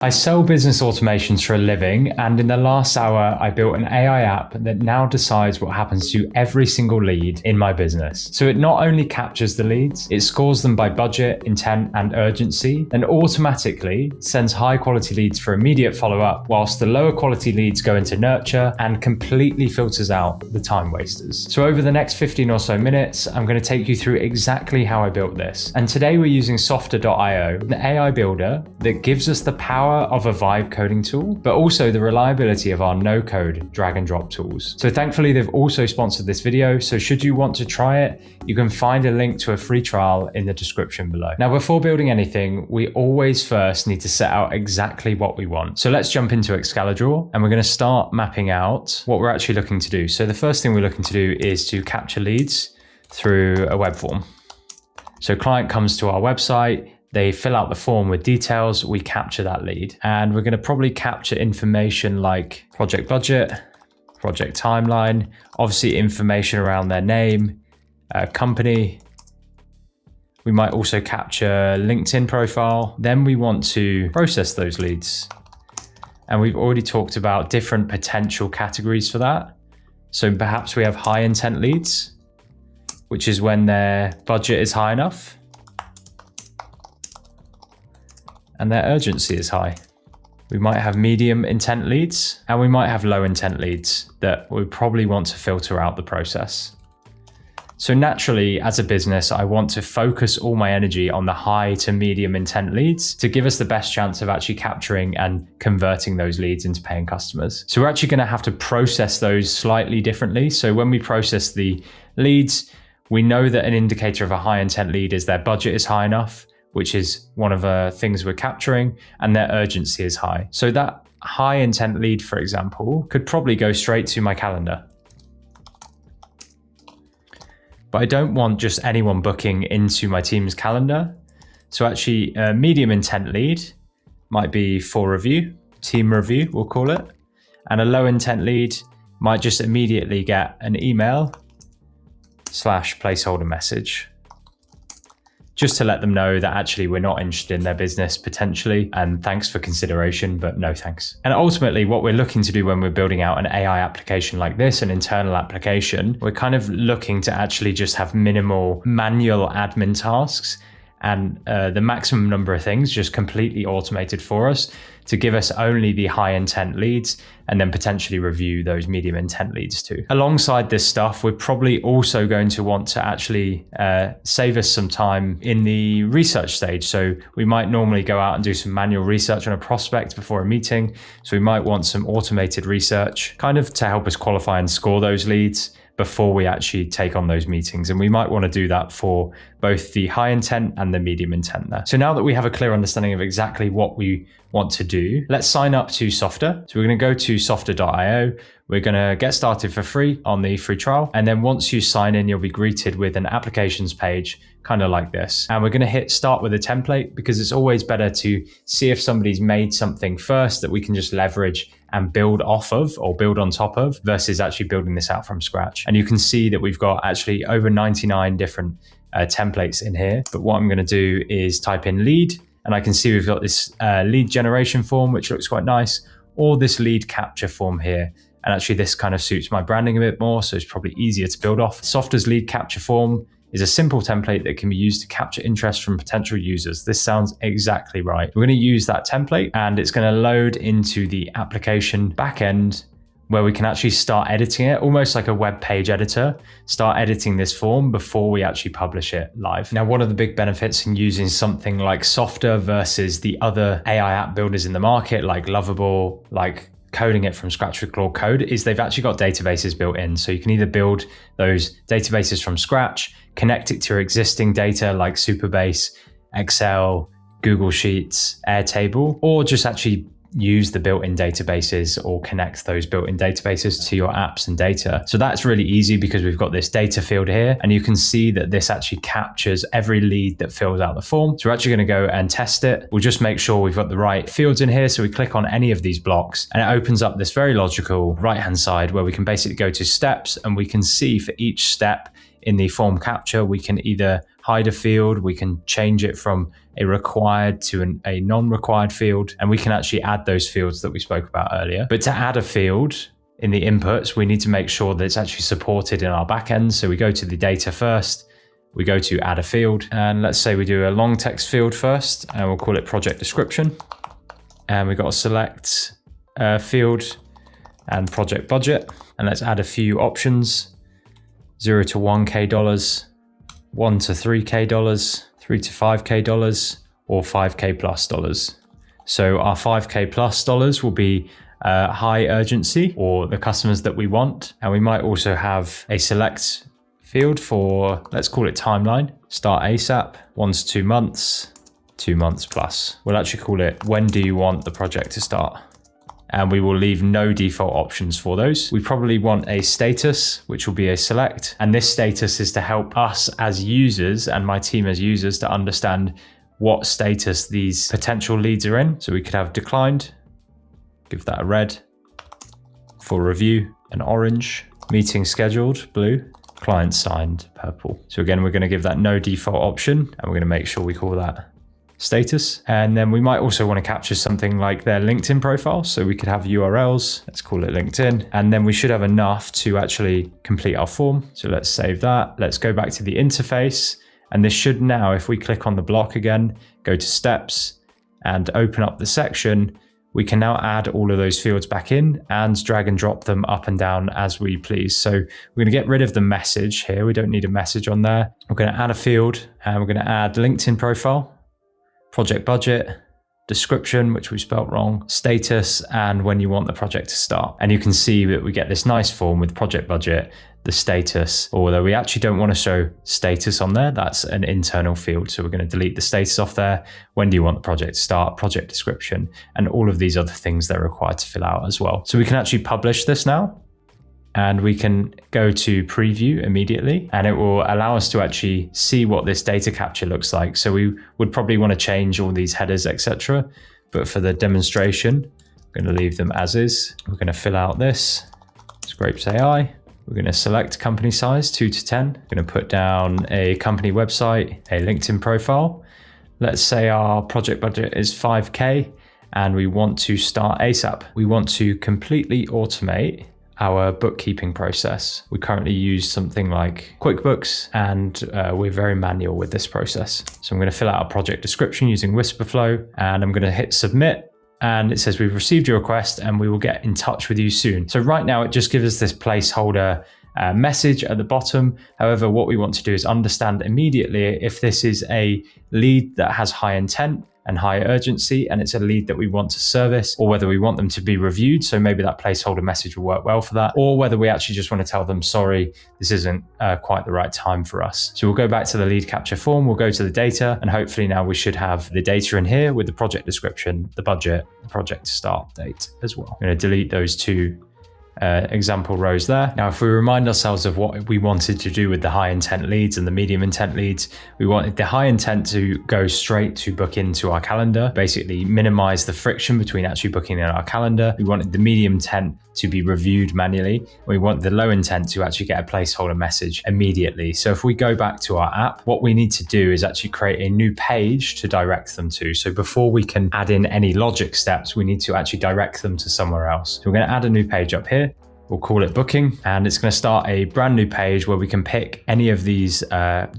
I sell business automations for a living, and in the last hour, I built an AI app that now decides what happens to every single lead in my business. So it not only captures the leads, it scores them by budget, intent, and urgency, and automatically sends high quality leads for immediate follow-up, whilst the lower quality leads go into nurture and completely filters out the time wasters. So over the next 15 or so minutes, I'm going to take you through exactly how I built this. And today we're using Softr.io, an AI builder that gives us the power of a vibe coding tool, but also the reliability of our no-code drag and drop tools. So thankfully, they've also sponsored this video. So should you want to try it, you can find a link to a free trial in the description below. Now, before building anything, we always first need to set out exactly what we want. So let's jump into Excalibur, and we're going to start mapping out what we're actually looking to do. So the first thing we're looking to do is to capture leads through a web form. So client comes to our website, they fill out the form with details, we capture that lead. And we're going to probably capture information like project budget, project timeline, obviously information around their name, company. We might also capture LinkedIn profile. Then we want to process those leads. And we've already talked about different potential categories for that. So perhaps we have high intent leads, which is when their budget is high enough and their urgency is high. We might have medium intent leads, and we might have low intent leads that we probably want to filter out the process. So naturally, as a business, I want to focus all my energy on the high to medium intent leads to give us the best chance of actually capturing and converting those leads into paying customers. So we're actually going to have to process those slightly differently. So when we process the leads, we know that an indicator of a high intent lead is their budget is high enough, which is one of the things we're capturing, and their urgency is high. So that high intent lead, for example, could probably go straight to my calendar. But I don't want just anyone booking into my team's calendar. So actually a medium intent lead might be for review, team review, we'll call it. And a low intent lead might just immediately get an email / placeholder message, just to let them know that actually we're not interested in their business potentially, and thanks for consideration, but no thanks. And ultimately what we're looking to do when we're building out an AI application like this, an internal application, we're kind of looking to actually just have minimal manual admin tasks and the maximum number of things just completely automated for us to give us only the high intent leads, and then potentially review those medium intent leads too. Alongside this stuff, we're probably also going to want to actually save us some time in the research stage. So we might normally go out and do some manual research on a prospect before a meeting. So we might want some automated research kind of to help us qualify and score those leads before we actually take on those meetings. And we might want to do that for both the high intent and the medium intent there. So now that we have a clear understanding of exactly what we want to do, let's sign up to Softr. So we're going to go to Softr.io. We're going to get started for free on the free trial. And then once you sign in, you'll be greeted with an applications page, kind of like this. And we're going to hit start with a template, because it's always better to see if somebody's made something first that we can just leverage and build off of or build on top of, versus actually building this out from scratch. And you can see that we've got actually over 99 different templates in here. But what I'm going to do is type in lead, and I can see we've got this lead generation form, which looks quite nice, or this lead capture form here. And actually this kind of suits my branding a bit more, so it's probably easier to build off. Softr's lead capture form is a simple template that can be used to capture interest from potential users. This sounds exactly right. We're going to use that template, and it's going to load into the application backend, where we can actually start editing it, almost like a web page editor, start editing this form before we actually publish it live. Now, one of the big benefits in using something like Softr versus the other AI app builders in the market, like Lovable, like coding it from scratch with Claude Code, is they've actually got databases built in. So you can either build those databases from scratch, connect it to your existing data like Supabase, Excel, Google Sheets, Airtable, or just actually use the built-in databases or connect those built-in databases to your apps and data. So that's really easy because we've got this data field here, and you can see that this actually captures every lead that fills out the form. So we're actually going to go and test it. We'll just make sure we've got the right fields in here. So we click on any of these blocks and it opens up this very logical right-hand side where we can basically go to steps, and we can see for each step in the form capture, we can either hide a field, we can change it from a required to a non-required field, and we can actually add those fields that we spoke about earlier. But to add a field in the inputs, we need to make sure that it's actually supported in our backend. So we go to the data first, we go to add a field, and let's say we do a long text field first, and we'll call it project description. And we've got to select field and project budget. And let's add a few options: $0 to $1K, $1 to $3K, $3 to $5K, or $5K plus dollars. So our $5K plus dollars will be high urgency, or the customers that we want. And we might also have a select field for, let's call it timeline, start ASAP, 1 to 2 months, 2 months plus. We'll actually call it, when do you want the project to start? And we will leave no default options for those. We probably want a status, which will be a select. And this status is to help us as users and my team as users to understand what status these potential leads are in. So we could have declined, give that a red, for review, an orange, meeting scheduled, blue, client signed, purple. So again, we're going to give that no default option, and we're going to make sure we call that status. And then we might also want to capture something like their LinkedIn profile. So we could have URLs, let's call it LinkedIn, and then we should have enough to actually complete our form. So let's save that. Let's go back to the interface. And this should now, if we click on the block again, go to steps and open up the section, we can now add all of those fields back in and drag and drop them up and down as we please. So we're going to get rid of the message here. We don't need a message on there. We're going to add a field, and we're going to add LinkedIn profile, project budget, description, which we spelt wrong, status, and when you want the project to start. And you can see that we get this nice form with project budget, the status, although we actually don't want to show status on there. That's an internal field. So we're going to delete the status off there. When do you want the project to start? Project description, and all of these other things they're required to fill out as well. So we can actually publish this now, and we can go to preview immediately, and it will allow us to actually see what this data capture looks like. So we would probably want to change all these headers, etc. But for the demonstration, I'm going to leave them as is. We're going to fill out this Scrapes AI. We're going to select company size 2 to 10. We're going to put down a company website, a LinkedIn profile. Let's say our project budget is 5K and we want to start ASAP. We want to completely automate our bookkeeping process. We currently use something like QuickBooks, and we're very manual with this process. So I'm going to fill out a project description using Whisperflow, and I'm going to hit submit. And it says we've received your request and we will get in touch with you soon. So right now it just gives us this placeholder message at the bottom. However, what we want to do is understand immediately if this is a lead that has high intent and high urgency, and it's a lead that we want to service, or whether we want them to be reviewed. So maybe that placeholder message will work well for that, or whether we actually just want to tell them, sorry, this isn't quite the right time for us. So we'll go back to the lead capture form, we'll go to the data, and hopefully now we should have the data in here with the project description, the budget, the project start date as well. I'm going to delete those two example rows there. Now, if we remind ourselves of what we wanted to do with the high intent leads and the medium intent leads, we wanted the high intent to go straight to book into our calendar, basically minimize the friction between actually booking in our calendar. We wanted the medium intent to be reviewed manually. We want the low intent to actually get a placeholder message immediately. So if we go back to our app, what we need to do is actually create a new page to direct them to. So before we can add in any logic steps, we need to actually direct them to somewhere else. So we're going to add a new page up here. We'll call it booking, and it's going to start a brand new page where we can pick any of these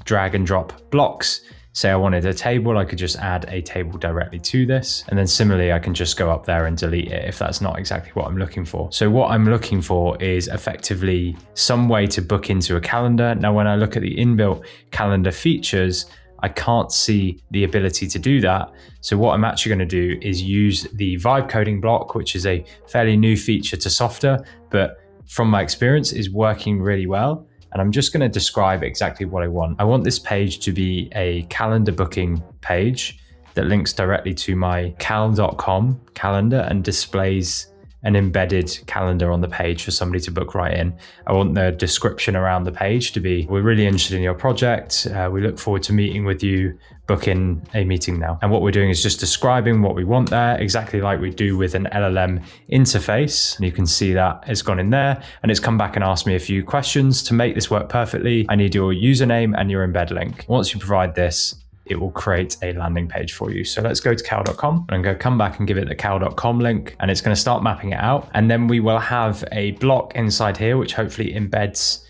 drag and drop blocks. Say I wanted a table, I could just add a table directly to this. And then similarly, I can just go up there and delete it if that's not exactly what I'm looking for. So what I'm looking for is effectively some way to book into a calendar. Now, when I look at the inbuilt calendar features, I can't see the ability to do that. So what I'm actually going to do is use the vibe coding block, which is a fairly new feature to Softr, but from my experience is working really well. And I'm just going to describe exactly what I want. I want this page to be a calendar booking page that links directly to my cal.com calendar and displays an embedded calendar on the page for somebody to book right in. I want the description around the page to be, we're really interested in your project. We look forward to meeting with you. Book in a meeting now. And what we're doing is just describing what we want there, exactly like we do with an LLM interface. And you can see that it's gone in there and it's come back and asked me a few questions. To make this work perfectly, I need your username and your embed link. Once you provide this, it will create a landing page for you. So let's go to cal.com and I'm going to come back and give it the cal.com link, and it's going to start mapping it out. And then we will have a block inside here, which hopefully embeds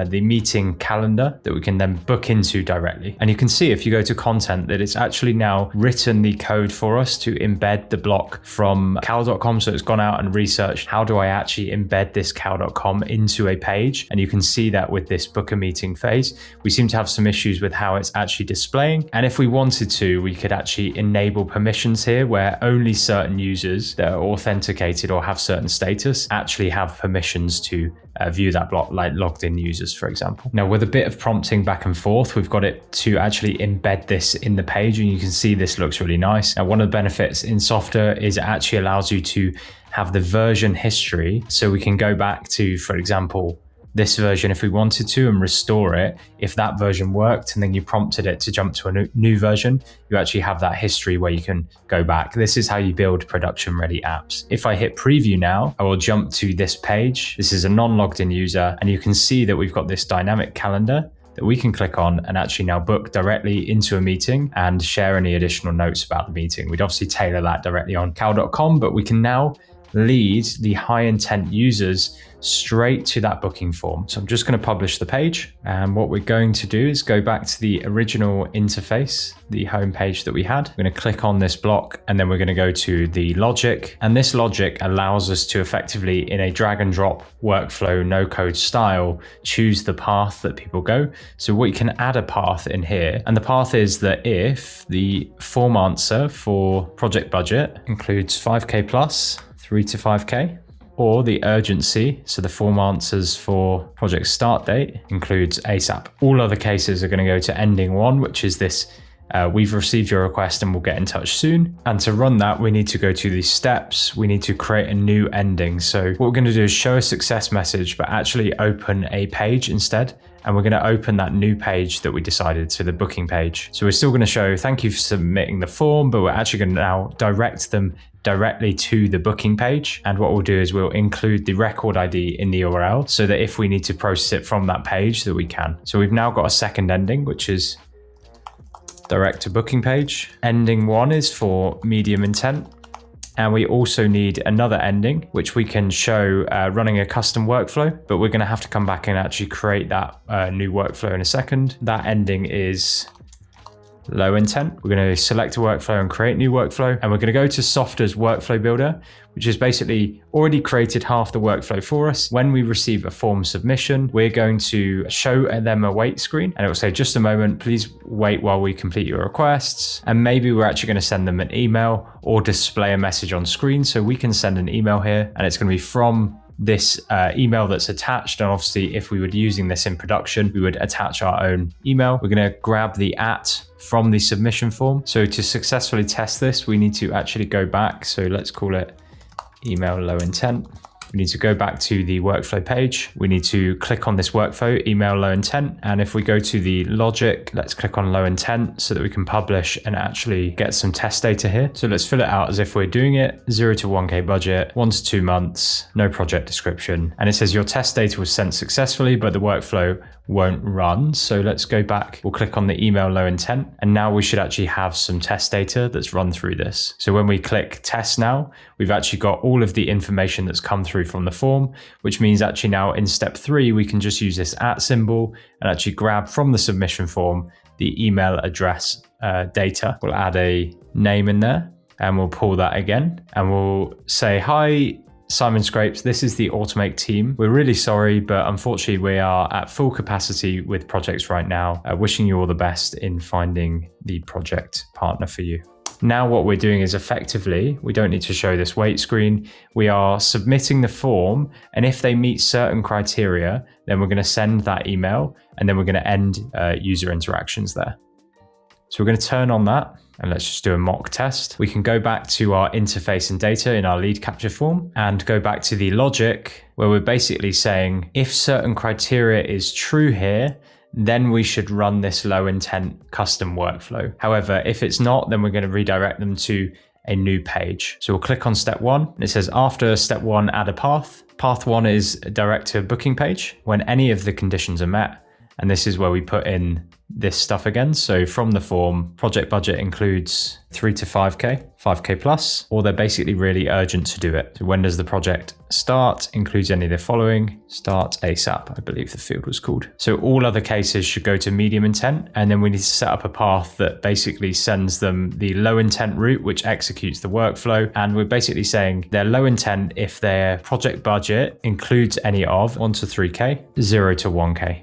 the meeting calendar that we can then book into directly. And you can see if you go to content that it's actually now written the code for us to embed the block from cal.com. So it's gone out and researched, how do I actually embed this cal.com into a page? And you can see that with this book a meeting phase, we seem to have some issues with how it's actually displaying. And if we wanted to, we could actually enable permissions here where only certain users that are authenticated or have certain status actually have permissions to view that block, like logged in users, for example. Now, with a bit of prompting back and forth, we've got it to actually embed this in the page, and you can see this looks really nice. Now, one of the benefits in Softr is it actually allows you to have the version history. So we can go back to, for example, this version if we wanted to and restore it. If that version worked and then you prompted it to jump to a new version, you actually have that history where you can go back. This is how you build production ready apps. If I hit preview now, I will jump to this page. This is a non-logged in user, and you can see that we've got this dynamic calendar that we can click on and actually now book directly into a meeting and share any additional notes about the meeting. We'd obviously tailor that directly on cal.com, but we can now lead the high intent users straight to that booking form. So I'm just going to publish the page, and what we're going to do is go back to the original interface, the home page that we had. We're going to click on this block, and then we're going to go to the logic, and this logic allows us to effectively, in a drag and drop workflow no code style, choose the path that people go. So we can add a path in here, and the path is that if the form answer for project budget includes 5k plus 3 to 5k, or the urgency, so the form answers for project start date includes ASAP. All other cases are going to go to ending one, which is this, we've received your request and we'll get in touch soon. And to run that, we need to go to these steps. We need to create a new ending. So what we're going to do is show a success message, but actually open a page instead. And we're going to open that new page that we decided, so the booking page. So we're still going to show thank you for submitting the form, but we're actually going to now direct them directly to the booking page. And what we'll do is we'll include the record ID in the URL so that if we need to process it from that page, that we can. So we've now got a second ending, which is direct to booking page. Ending 1 is for medium intent. And we also need another ending, which we can show running a custom workflow, but we're going to have to come back and actually create that new workflow in a second. That ending is low intent. We're going to select a workflow and create new workflow. And we're going to go to Softr's workflow builder, which has basically already created half the workflow for us. When we receive a form submission, we're going to show them a wait screen, and it will say, just a moment, please wait while we complete your requests. And maybe we're actually going to send them an email or display a message on screen. So we can send an email here, and it's going to be from this email that's attached. And obviously, if we were using this in production, we would attach our own email. We're going to grab the @ from the submission form. So to successfully test this, we need to actually go back. So let's call it email low intent. We need to go back to the workflow page. We need to click on this workflow, email low intent. And if we go to the logic, let's click on low intent so that we can publish and actually get some test data here. So let's fill it out as if we're doing it. 0 to 1K budget, 1 to 2 months, no project description. And it says your test data was sent successfully, but the workflow won't run. So let's go back. We'll click on the email low intent. And now we should actually have some test data that's run through this. So when we click test now, we've actually got all of the information that's come through from the form, which means actually now in step 3, we can just use this @ symbol and actually grab from the submission form the email address data. We'll add a name in there and we'll pull that again. And we'll say, hi, Simon Scrapes, this is the Automate team. We're really sorry, but unfortunately we are at full capacity with projects right now. Wishing you all the best in finding the project partner for you. Now what we're doing is effectively, we don't need to show this wait screen. We are submitting the form, and if they meet certain criteria, then we're going to send that email, and then we're going to end user interactions there. So we're going to turn on that and let's just do a mock test. We can go back to our interface and data in our lead capture form and go back to the logic where we're basically saying if certain criteria is true here, then we should run this low intent custom workflow. However, if it's not, then we're going to redirect them to a new page. So we'll click on step 1 and it says after step 1, add a path. Path 1 is direct to a booking page when any of the conditions are met. And this is where we put in this stuff again. So from the form, project budget includes 3 to 5K, 5K plus, or they're basically really urgent to do it. So when does the project start? Includes any of the following. Start ASAP, I believe the field was called. So all other cases should go to medium intent. And then we need to set up a path that basically sends them the low intent route, which executes the workflow. And we're basically saying they're low intent if their project budget includes any of 1 to 3K, 0 to 1K.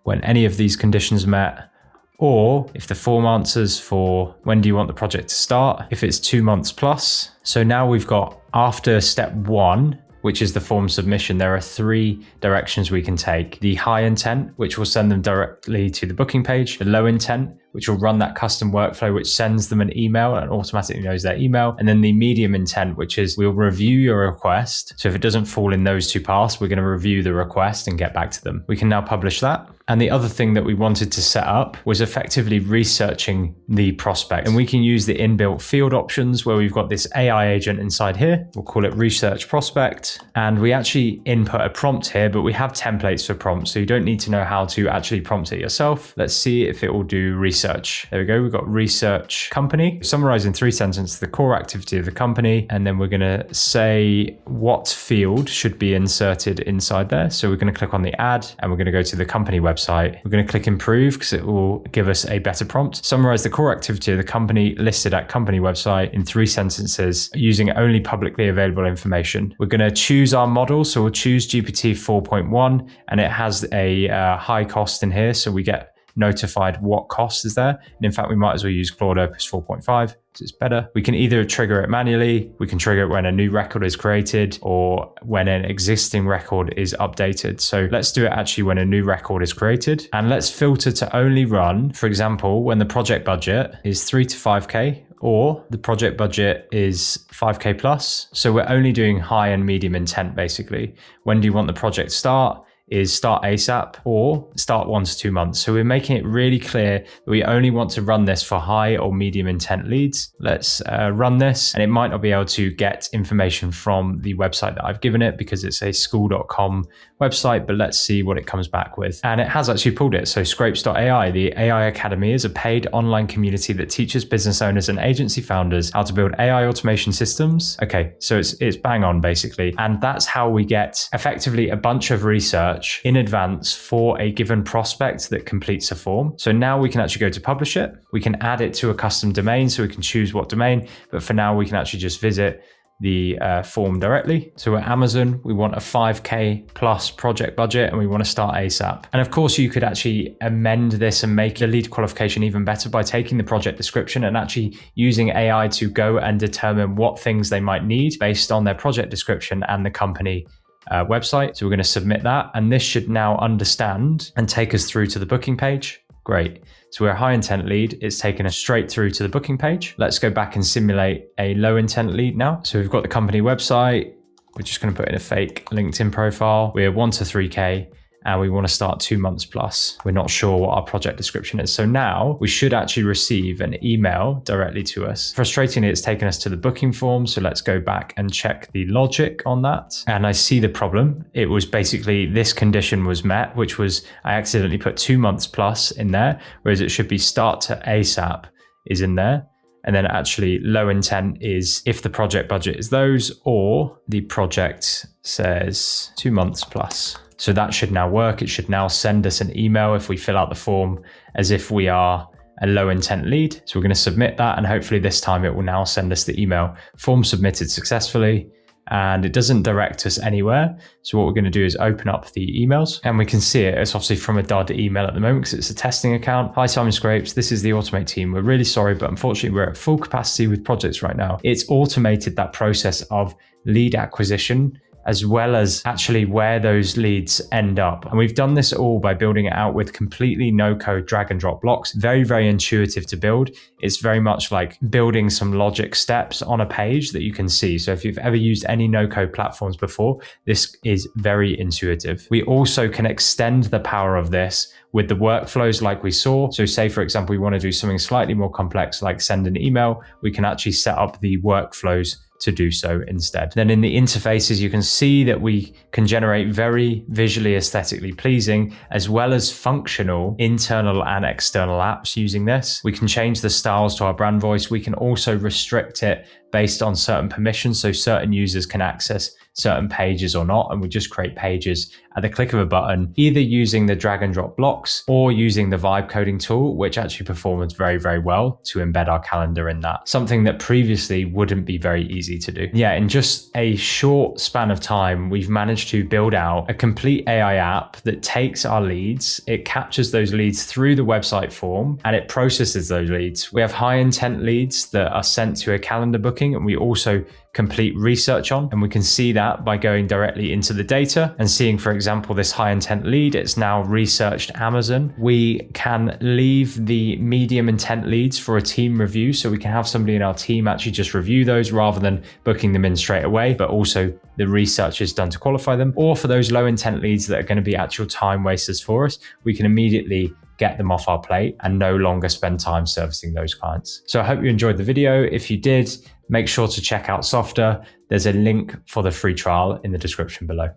When any of these conditions met, or if the form answers for when do you want the project to start, if it's 2 months plus. So now we've got after step 1, which is the form submission, there are 3 directions we can take. The high intent, which will send them directly to the booking page. The low intent, which will run that custom workflow, which sends them an email and automatically knows their email. And then the medium intent, which is we'll review your request. So if it doesn't fall in those 2 paths, we're going to review the request and get back to them. We can now publish that. And the other thing that we wanted to set up was effectively researching the prospect. And we can use the inbuilt field options where we've got this AI agent inside here. We'll call it research prospect. And we actually input a prompt here, but we have templates for prompts. So you don't need to know how to actually prompt it yourself. Let's see if it will do research. There we go. We've got research company. Summarize in 3 sentences the core activity of the company. And then we're going to say what field should be inserted inside there. So we're going to click on the ad and we're going to go to the company website. We're going to click improve because it will give us a better prompt. Summarize the core activity of the company listed at company website in 3 sentences using only publicly available information. We're going to choose our model. So we'll choose GPT 4.1 and it has a high cost in here. So we get notified what cost is there. And in fact, we might as well use Claude Opus 4.5. It's better. We can either trigger it manually, we can trigger it when a new record is created or when an existing record is updated. So let's do it actually when a new record is created. And let's filter to only run, for example, when the project budget is 3 to 5K or the project budget is 5K plus. So we're only doing high and medium intent basically. When do you want the project to start? Is start ASAP or start 1 to 2 months. So we're making it really clear that we only want to run this for high or medium intent leads. Let's run this, and it might not be able to get information from the website that I've given it because it's a school.com website, but let's see what it comes back with. And it has actually pulled it. So Scrapes.ai, the AI Academy, is a paid online community that teaches business owners and agency founders how to build AI automation systems. Okay, so it's bang on basically. And that's how we get effectively a bunch of research in advance for a given prospect that completes a form. So now we can actually go to publish it. We can add it to a custom domain so we can choose what domain, but for now we can actually just visit the form directly. So at Amazon, we want a 5K plus project budget and we want to start ASAP. And of course you could actually amend this and make the lead qualification even better by taking the project description and actually using AI to go and determine what things they might need based on their project description and the company website. So we're going to submit that, and this should now understand and take us through to the booking page. Great. So we're a high intent lead. It's taken us straight through to the booking page. Let's go back and simulate a low intent lead now. So we've got the company website. We're just going to put in a fake LinkedIn profile. We're 1 to 3K. And we want to start 2 months plus. We're not sure what our project description is. So now we should actually receive an email directly to us. Frustratingly, it's taken us to the booking form. So let's go back and check the logic on that. And I see the problem. It was basically this condition was met, which was I accidentally put 2 months plus in there, whereas it should be start to ASAP is in there. And then actually low intent is if the project budget is those or the project says 2 months plus. So that should now work. It should now send us an email if we fill out the form as if we are a low intent lead. So we're going to submit that, and hopefully this time it will now send us the email. Form submitted successfully, and it doesn't direct us anywhere. So what we're going to do is open up the emails, and we can see it. It's obviously from a dud email at the moment because it's a testing account. Hi, Simon Scrapes. This is the Automate team. We're really sorry, but unfortunately we're at full capacity with projects right now. It's automated that process of lead acquisition as well as actually where those leads end up. And we've done this all by building it out with completely no-code drag and drop blocks. Very, very intuitive to build. It's very much like building some logic steps on a page that you can see. So if you've ever used any no-code platforms before, this is very intuitive. We also can extend the power of this with the workflows like we saw. So say, for example, we want to do something slightly more complex like send an email, we can actually set up the workflows to do so instead. Then in the interfaces, you can see that we can generate very visually aesthetically pleasing, as well as functional internal and external apps using this. We can change the styles to our brand voice. We can also restrict it based on certain permissions, so certain users can access certain pages or not, and we just create pages at the click of a button, either using the drag and drop blocks or using the vibe coding tool, which actually performs very, very well to embed our calendar in that. Something that previously wouldn't be very easy to do. Yeah, in just a short span of time, we've managed to build out a complete AI app that takes our leads, it captures those leads through the website form, and it processes those leads. We have high intent leads that are sent to a calendar booking, and we also complete research on, and we can see that by going directly into the data and seeing, for example, this high intent lead, it's now researched Amazon. We can leave the medium intent leads for a team review, so we can have somebody in our team actually just review those rather than booking them in straight away, but also the research is done to qualify them. Or for those low intent leads that are going to be actual time wasters for us, we can immediately get them off our plate and no longer spend time servicing those clients. So I hope you enjoyed the video. If you did, make sure to check out Softr. There's a link for the free trial in the description below.